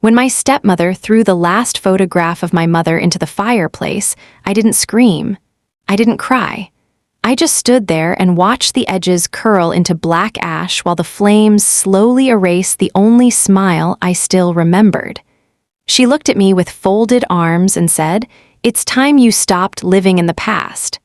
When my stepmother threw the last photograph of my mother into the fireplace, I didn't scream. I didn't cry. I just stood there and watched the edges curl into black ash while the flames slowly erased the only smile I still remembered. She looked at me with folded arms and said, "It's time you stopped living in the past."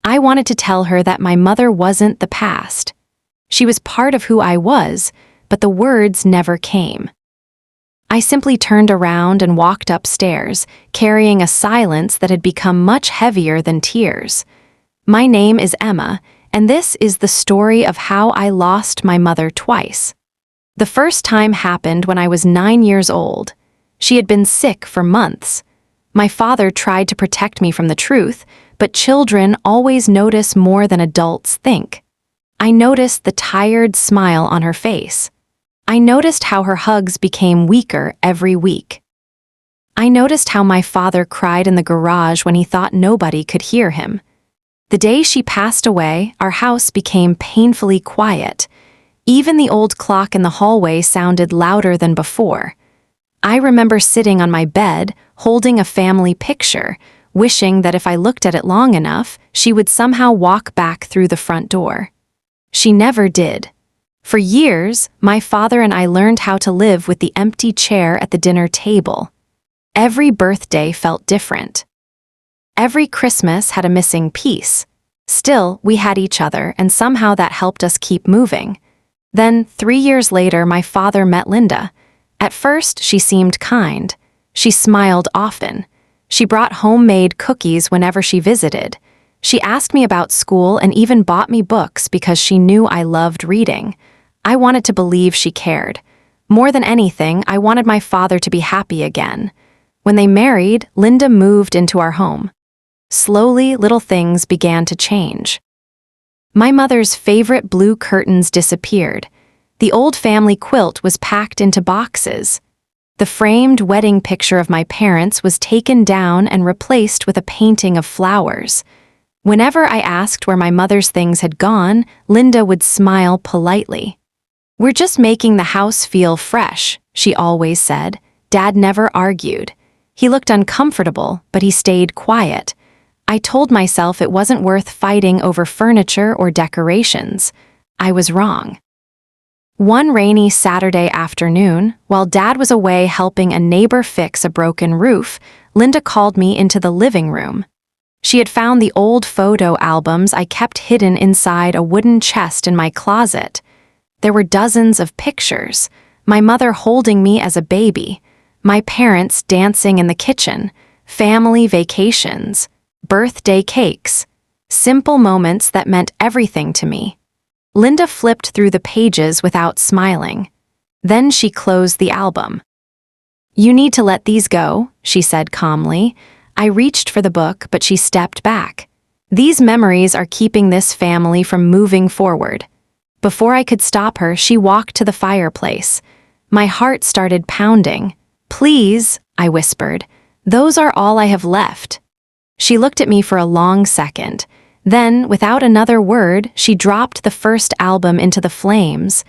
I wanted to tell her that my mother wasn't the past. She was part of who I was, but the words never came. I simply turned around and walked upstairs, carrying a silence that had become much heavier than tears. My name is Emma, and this is the story of how I lost my mother twice. The first time happened when I was 9 years old. She had been sick for months. My father tried to protect me from the truth, but children always notice more than adults think. I noticed the tired smile on her face. I noticed how her hugs became weaker every week. I noticed how my father cried in the garage when he thought nobody could hear him. The day she passed away, our house became painfully quiet. Even the old clock in the hallway sounded louder than before. I remember sitting on my bed, holding a family picture, wishing that if I looked at it long enough, she would somehow walk back through the front door. She never did. For years, my father and I learned how to live with the empty chair at the dinner table. Every birthday felt different. Every Christmas had a missing piece. Still, we had each other, and somehow that helped us keep moving. Then, 3 years later, my father met Linda. At first, she seemed kind. She smiled often. She brought homemade cookies whenever she visited. She asked me about school and even bought me books because she knew I loved reading. I wanted to believe she cared. More than anything, I wanted my father to be happy again. When they married, Linda moved into our home. Slowly, little things began to change. My mother's favorite blue curtains disappeared. The old family quilt was packed into boxes. The framed wedding picture of my parents was taken down and replaced with a painting of flowers. Whenever I asked where my mother's things had gone, Linda would smile politely. "We're just making the house feel fresh," she always said. Dad never argued. He looked uncomfortable, but he stayed quiet. I told myself it wasn't worth fighting over furniture or decorations. I was wrong. One rainy Saturday afternoon, while Dad was away helping a neighbor fix a broken roof, Linda called me into the living room. She had found the old photo albums I kept hidden inside a wooden chest in my closet. There were dozens of pictures, my mother holding me as a baby, my parents dancing in the kitchen, family vacations, birthday cakes, simple moments that meant everything to me. Linda flipped through the pages without smiling. Then she closed the album. "You need to let these go," she said calmly. I reached for the book, but she stepped back. "These memories are keeping this family from moving forward." Before I could stop her, she walked to the fireplace. My heart started pounding. "Please," I whispered, "those are all I have left." She looked at me for a long second. Then, without another word, she dropped the first album into the flames.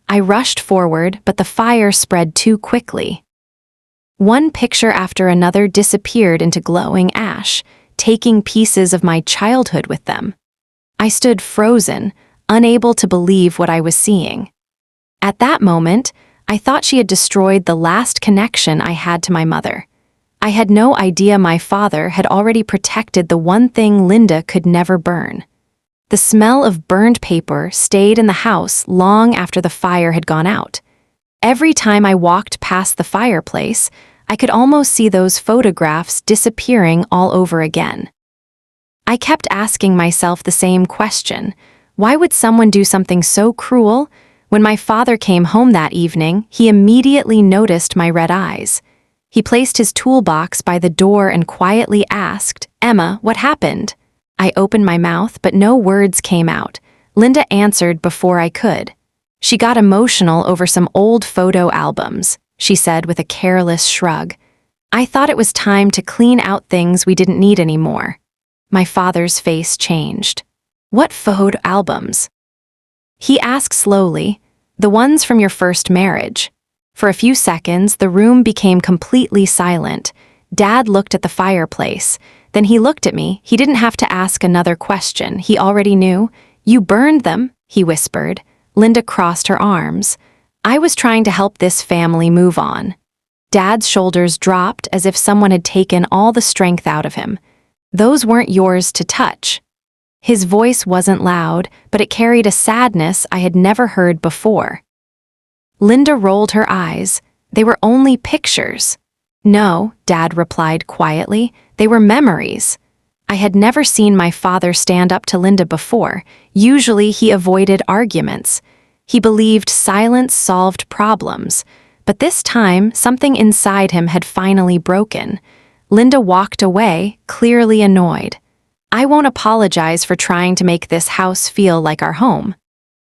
I rushed forward, but the fire spread too quickly. One picture after another disappeared into glowing ash, taking pieces of my childhood with them. I stood frozen, unable to believe what I was seeing. At that moment, I thought she had destroyed the last connection I had to my mother. I had no idea my father had already protected the one thing Linda could never burn. The smell of burned paper stayed in the house long after the fire had gone out. Every time I walked past the fireplace, I could almost see those photographs disappearing all over again. I kept asking myself the same question: why would someone do something so cruel? When my father came home that evening, he immediately noticed my red eyes. He placed his toolbox by the door and quietly asked, "Emma, what happened?" I opened my mouth, but no words came out. Linda answered before I could. "She got emotional over some old photo albums," she said with a careless shrug. "I thought it was time to clean out things we didn't need anymore." My father's face changed. "What photo albums?" He asked slowly. "The ones from your first marriage." For a few seconds, the room became completely silent. Dad looked at the fireplace. Then he looked at me. He didn't have to ask another question. He already knew. "You burned them," he whispered. Linda crossed her arms. "I was trying to help this family move on." Dad's shoulders dropped as if someone had taken all the strength out of him. "Those weren't yours to touch." His voice wasn't loud, but it carried a sadness I had never heard before. Linda rolled her eyes. "They were only pictures." "No," Dad replied quietly, "they were memories." I had never seen my father stand up to Linda before. Usually he avoided arguments. He believed silence solved problems. But this time, something inside him had finally broken. Linda walked away, clearly annoyed. "I won't apologize for trying to make this house feel like our home."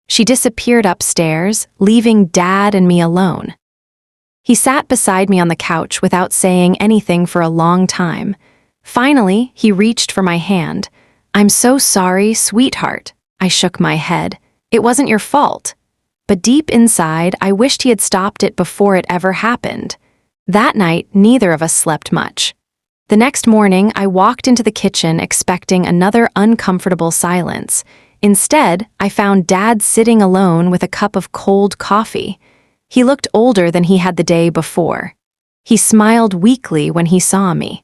She disappeared upstairs, leaving Dad and me alone. He sat beside me on the couch without saying anything for a long time. Finally, he reached for my hand. "I'm so sorry, sweetheart." I shook my head. "It wasn't your fault." But deep inside, I wished he had stopped it before it ever happened. That night, neither of us slept much. The next morning, I walked into the kitchen expecting another uncomfortable silence. Instead, I found Dad sitting alone with a cup of cold coffee. He looked older than he had the day before. He smiled weakly when he saw me.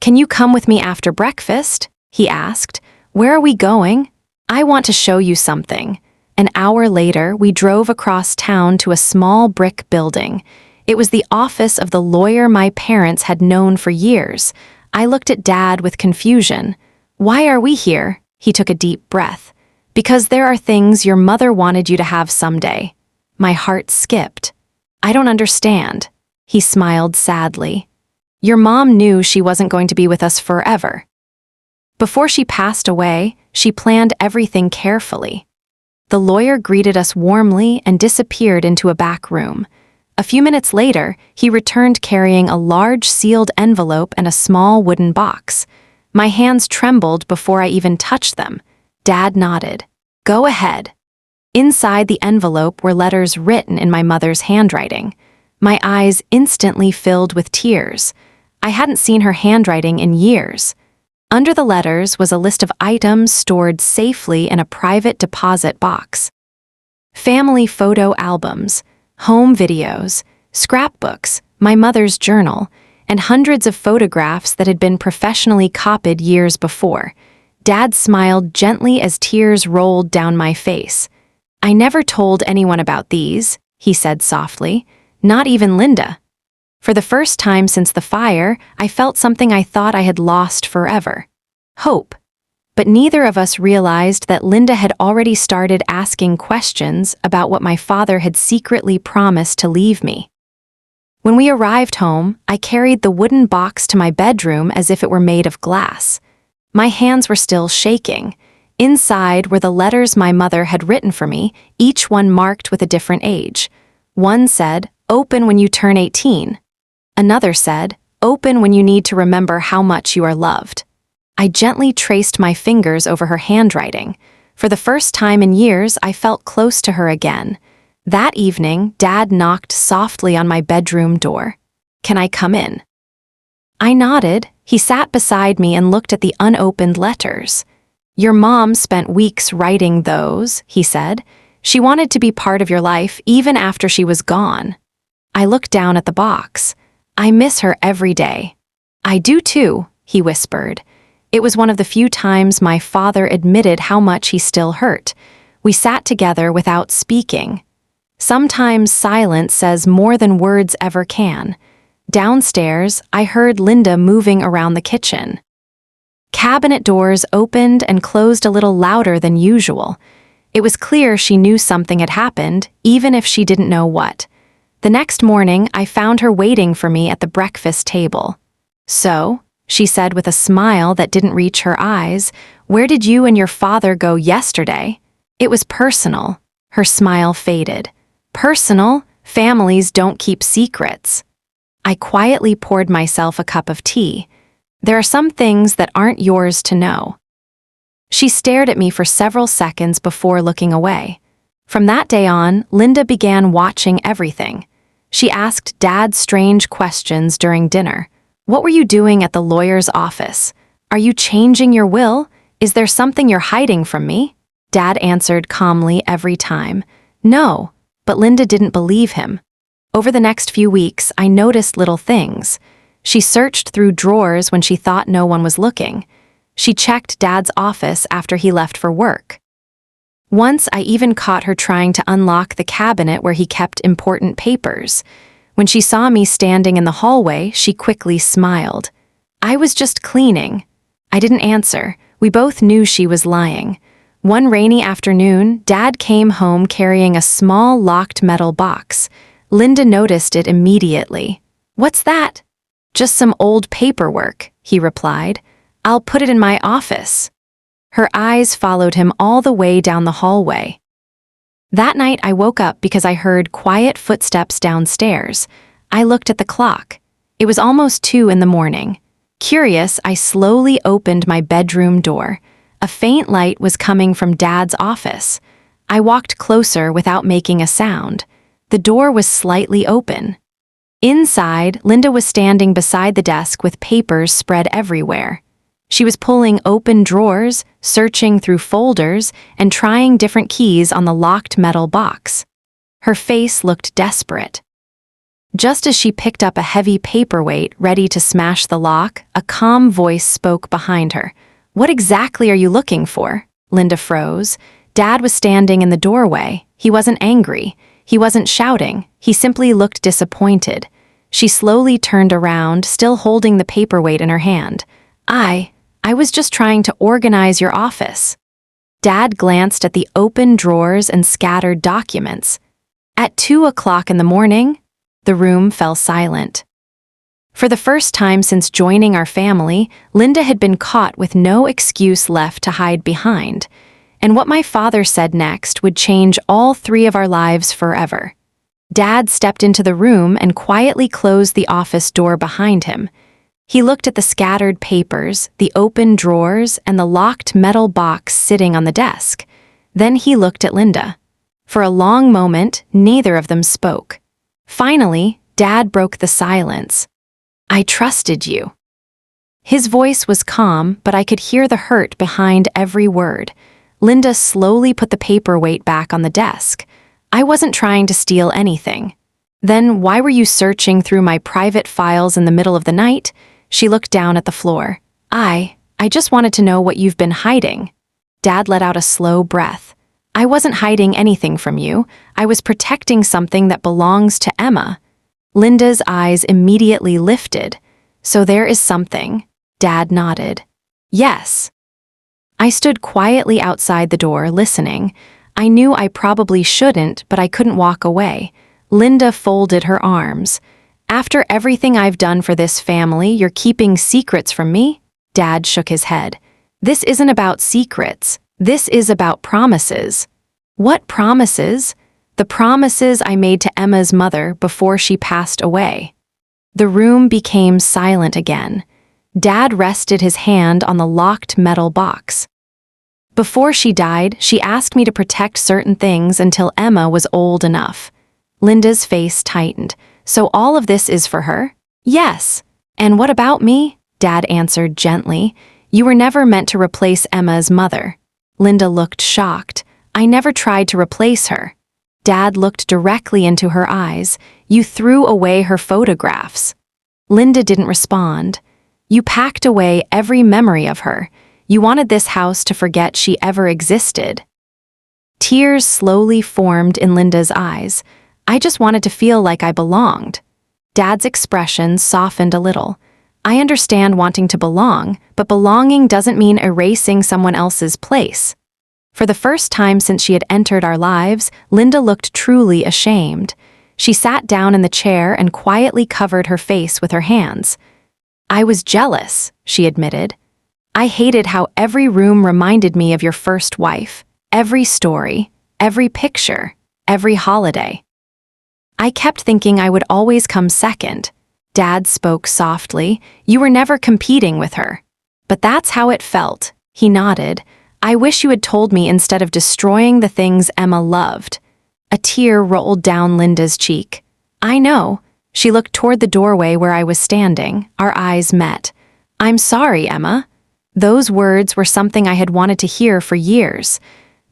"Can you come with me after breakfast?" he asked. "Where are we going?" "I want to show you something." An hour later, we drove across town to a small brick building. It was the office of the lawyer my parents had known for years. I looked at Dad with confusion. "Why are we here?" He took a deep breath. "Because there are things your mother wanted you to have someday." My heart skipped. "I don't understand." He smiled sadly. "Your mom knew she wasn't going to be with us forever. Before she passed away, she planned everything carefully." The lawyer greeted us warmly and disappeared into a back room. A few minutes later, he returned carrying a large sealed envelope and a small wooden box. My hands trembled before I even touched them. Dad nodded. "Go ahead." Inside the envelope were letters written in my mother's handwriting. My eyes instantly filled with tears. I hadn't seen her handwriting in years. Under the letters was a list of items stored safely in a private deposit box. Family photo albums, home videos, scrapbooks, my mother's journal, and hundreds of photographs that had been professionally copied years before. Dad smiled gently as tears rolled down my face. "I never told anyone about these," he said softly, "not even Linda." For the first time since the fire, I felt something I thought I had lost forever. Hope. But neither of us realized that Linda had already started asking questions about what my father had secretly promised to leave me. When we arrived home, I carried the wooden box to my bedroom as if it were made of glass. My hands were still shaking. Inside were the letters my mother had written for me, each one marked with a different age. One said, "Open when you turn 18. Another said, "Open when you need to remember how much you are loved." I gently traced my fingers over her handwriting. For the first time in years, I felt close to her again. That evening, Dad knocked softly on my bedroom door. "Can I come in?" I nodded. He sat beside me and looked at the unopened letters. "Your mom spent weeks writing those," he said. "She wanted to be part of your life even after she was gone." I looked down at the box. "I miss her every day." "I do too," he whispered. It was one of the few times my father admitted how much he still hurt. We sat together without speaking. Sometimes silence says more than words ever can. Downstairs, I heard Linda moving around the kitchen. Cabinet doors opened and closed a little louder than usual. It was clear she knew something had happened, even if she didn't know what. The next morning, I found her waiting for me at the breakfast table. "So," she said with a smile that didn't reach her eyes, "where did you and your father go yesterday?" It was personal. Her smile faded. "Personal? Families don't keep secrets." I quietly poured myself a cup of tea. "There are some things that aren't yours to know." She stared at me for several seconds before looking away. From that day on, Linda began watching everything. She asked Dad strange questions during dinner. What were you doing at the lawyer's office? Are you changing your will? Is there something you're hiding from me? Dad answered calmly every time. No, but Linda didn't believe him. Over the next few weeks, I noticed little things. She searched through drawers when she thought no one was looking. She checked Dad's office after he left for work. Once I even caught her trying to unlock the cabinet where he kept important papers. When she saw me standing in the hallway, she quickly smiled. I was just cleaning. I didn't answer. We both knew she was lying. One rainy afternoon, Dad came home carrying a small locked metal box. Linda noticed it immediately. What's that? Just some old paperwork, he replied. I'll put it in my office. Her eyes followed him all the way down the hallway. That night I woke up because I heard quiet footsteps downstairs. I looked at the clock. It was almost 2 in the morning. Curious, I slowly opened my bedroom door. A faint light was coming from Dad's office. I walked closer without making a sound. The door was slightly open. Inside, Linda was standing beside the desk with papers spread everywhere. She was pulling open drawers, searching through folders, and trying different keys on the locked metal box. Her face looked desperate. Just as she picked up a heavy paperweight ready to smash the lock, a calm voice spoke behind her. What exactly are you looking for? Linda froze. Dad was standing in the doorway. He wasn't angry. He wasn't shouting. He simply looked disappointed. She slowly turned around, still holding the paperweight in her hand. I was just trying to organize your office. Dad glanced at the open drawers and scattered documents. At 2 o'clock in the morning, the room fell silent. For the first time since joining our family, Linda had been caught with no excuse left to hide behind. And what my father said next would change all 3 of our lives forever. Dad stepped into the room and quietly closed the office door behind him. He looked at the scattered papers, the open drawers, and the locked metal box sitting on the desk. Then he looked at Linda. For a long moment, neither of them spoke. Finally, Dad broke the silence. I trusted you. His voice was calm, but I could hear the hurt behind every word. Linda slowly put the paperweight back on the desk. I wasn't trying to steal anything. Then why were you searching through my private files in the middle of the night? She looked down at the floor. I just wanted to know what you've been hiding. Dad let out a slow breath. I wasn't hiding anything from you. I was protecting something that belongs to Emma. Linda's eyes immediately lifted. So there is something. Dad nodded. Yes. I stood quietly outside the door, listening. I knew I probably shouldn't, but I couldn't walk away. Linda folded her arms. After everything I've done for this family, you're keeping secrets from me? Dad shook his head. This isn't about secrets. This is about promises. What promises? The promises I made to Emma's mother before she passed away. The room became silent again. Dad rested his hand on the locked metal box. Before she died, she asked me to protect certain things until Emma was old enough. Linda's face tightened. So all of this is for her? Yes. And what about me? Dad answered gently. You were never meant to replace Emma's mother. Linda looked shocked. I never tried to replace her. Dad looked directly into her eyes. You threw away her photographs. Linda didn't respond. You packed away every memory of her. You wanted this house to forget she ever existed. Tears slowly formed in Linda's eyes. I just wanted to feel like I belonged. Dad's expression softened a little. I understand wanting to belong, but belonging doesn't mean erasing someone else's place. For the first time since she had entered our lives, Linda looked truly ashamed. She sat down in the chair and quietly covered her face with her hands. I was jealous, she admitted. I hated how every room reminded me of your first wife, every story, every picture, every holiday. I kept thinking I would always come second. Dad spoke softly. You were never competing with her. But that's how it felt. He nodded. I wish you had told me instead of destroying the things Emma loved. A tear rolled down Linda's cheek. I know. She looked toward the doorway where I was standing. Our eyes met. I'm sorry, Emma. Those words were something I had wanted to hear for years,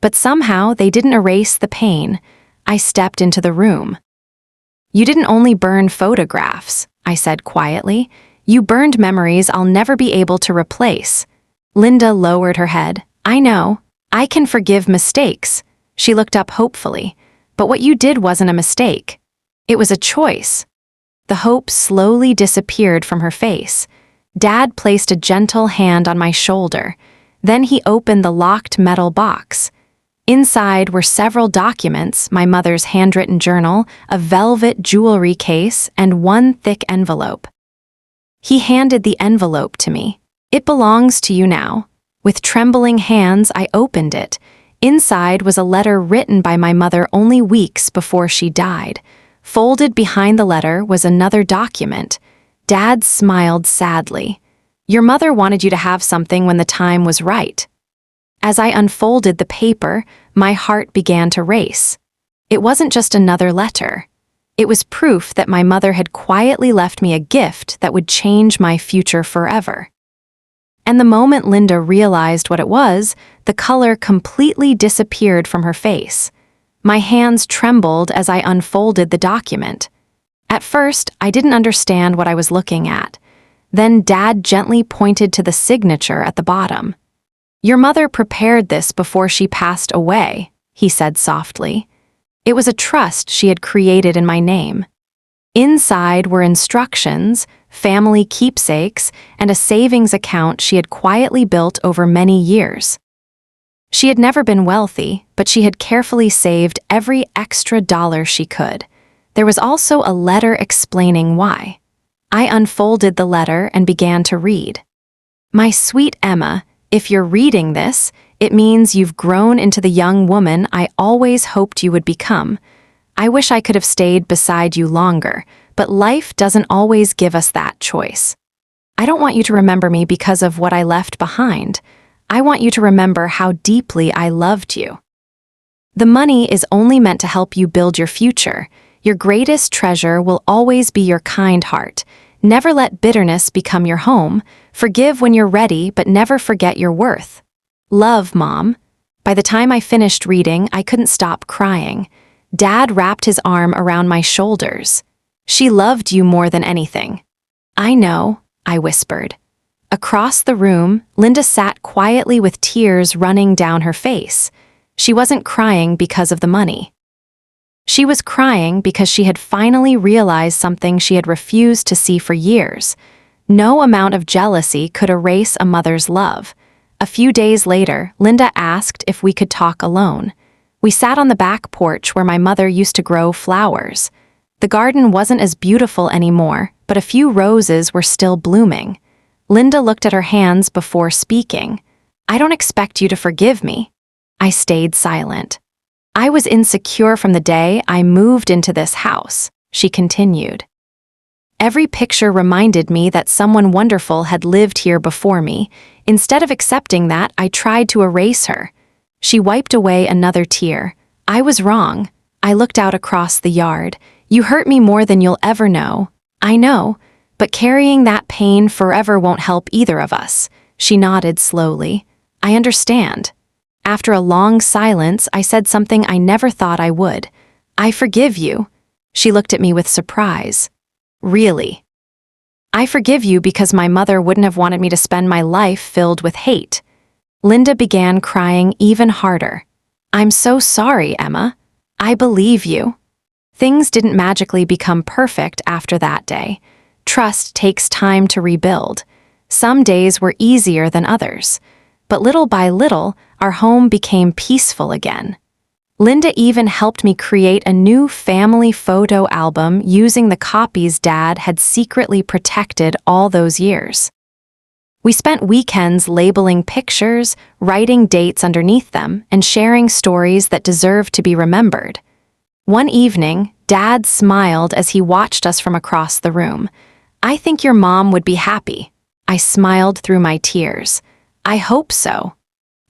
but somehow they didn't erase the pain. I stepped into the room. You didn't only burn photographs, I said quietly. You burned memories I'll never be able to replace. Linda lowered her head. I know. I can forgive mistakes. She looked up hopefully. But what you did wasn't a mistake. It was a choice. The hope slowly disappeared from her face. Dad placed a gentle hand on my shoulder. Then he opened the locked metal box. Inside were several documents, my mother's handwritten journal, a velvet jewelry case, and one thick envelope. He handed the envelope to me. It belongs to you now. With trembling hands, I opened it. Inside was a letter written by my mother only weeks before she died. Folded behind the letter was another document. Dad smiled sadly. Your mother wanted you to have something when the time was right. As I unfolded the paper, my heart began to race. It wasn't just another letter. It was proof that my mother had quietly left me a gift that would change my future forever. And the moment Linda realized what it was, the color completely disappeared from her face. My hands trembled as I unfolded the document. At first, I didn't understand what I was looking at. Then Dad gently pointed to the signature at the bottom. Your mother prepared this before she passed away, he said softly. It was a trust she had created in my name. Inside were instructions, family keepsakes, and a savings account she had quietly built over many years. She had never been wealthy, but she had carefully saved every extra dollar she could. There was also a letter explaining why. I unfolded the letter and began to read. My sweet Emma, if you're reading this, it means you've grown into the young woman I always hoped you would become. I wish I could have stayed beside you longer, but life doesn't always give us that choice. I don't want you to remember me because of what I left behind. I want you to remember how deeply I loved you. The money is only meant to help you build your future. Your greatest treasure will always be your kind heart. Never let bitterness become your home. Forgive when you're ready, but never forget your worth. Love, Mom. By the time I finished reading, I couldn't stop crying. Dad wrapped his arm around my shoulders. She loved you more than anything. I know, I whispered. Across the room, Linda sat quietly with tears running down her face. She wasn't crying because of the money. She was crying because she had finally realized something she had refused to see for years. No amount of jealousy could erase a mother's love. A few days later, Linda asked if we could talk alone. We sat on the back porch where my mother used to grow flowers. The garden wasn't as beautiful anymore, but a few roses were still blooming. Linda looked at her hands before speaking. I don't expect you to forgive me. I stayed silent. I was insecure from the day I moved into this house, she continued. Every picture reminded me that someone wonderful had lived here before me. Instead of accepting that, I tried to erase her. She wiped away another tear. I was wrong. I looked out across the yard. You hurt me more than you'll ever know. I know, but carrying that pain forever won't help either of us. She nodded slowly. I understand. After a long silence, I said something I never thought I would. I forgive you. She looked at me with surprise. Really? I forgive you because my mother wouldn't have wanted me to spend my life filled with hate. Linda began crying even harder. I'm so sorry, Emma. I believe you. Things didn't magically become perfect after that day. Trust takes time to rebuild. Some days were easier than others. But little by little, our home became peaceful again. Linda even helped me create a new family photo album using the copies Dad had secretly protected all those years. We spent weekends labeling pictures, writing dates underneath them, and sharing stories that deserved to be remembered. One evening, Dad smiled as he watched us from across the room. I think your mom would be happy. I smiled through my tears. I hope so.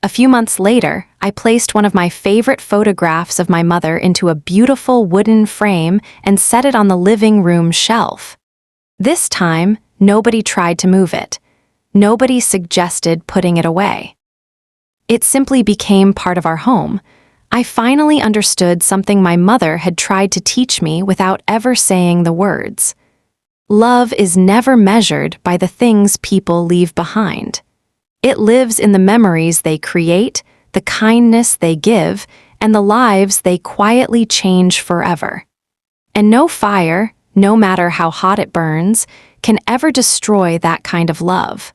A few months later, I placed one of my favorite photographs of my mother into a beautiful wooden frame and set it on the living room shelf. This time, nobody tried to move it. Nobody suggested putting it away. It simply became part of our home. I finally understood something my mother had tried to teach me without ever saying the words. Love is never measured by the things people leave behind. It lives in the memories they create, the kindness they give, and the lives they quietly change forever. And no fire, no matter how hot it burns, can ever destroy that kind of love.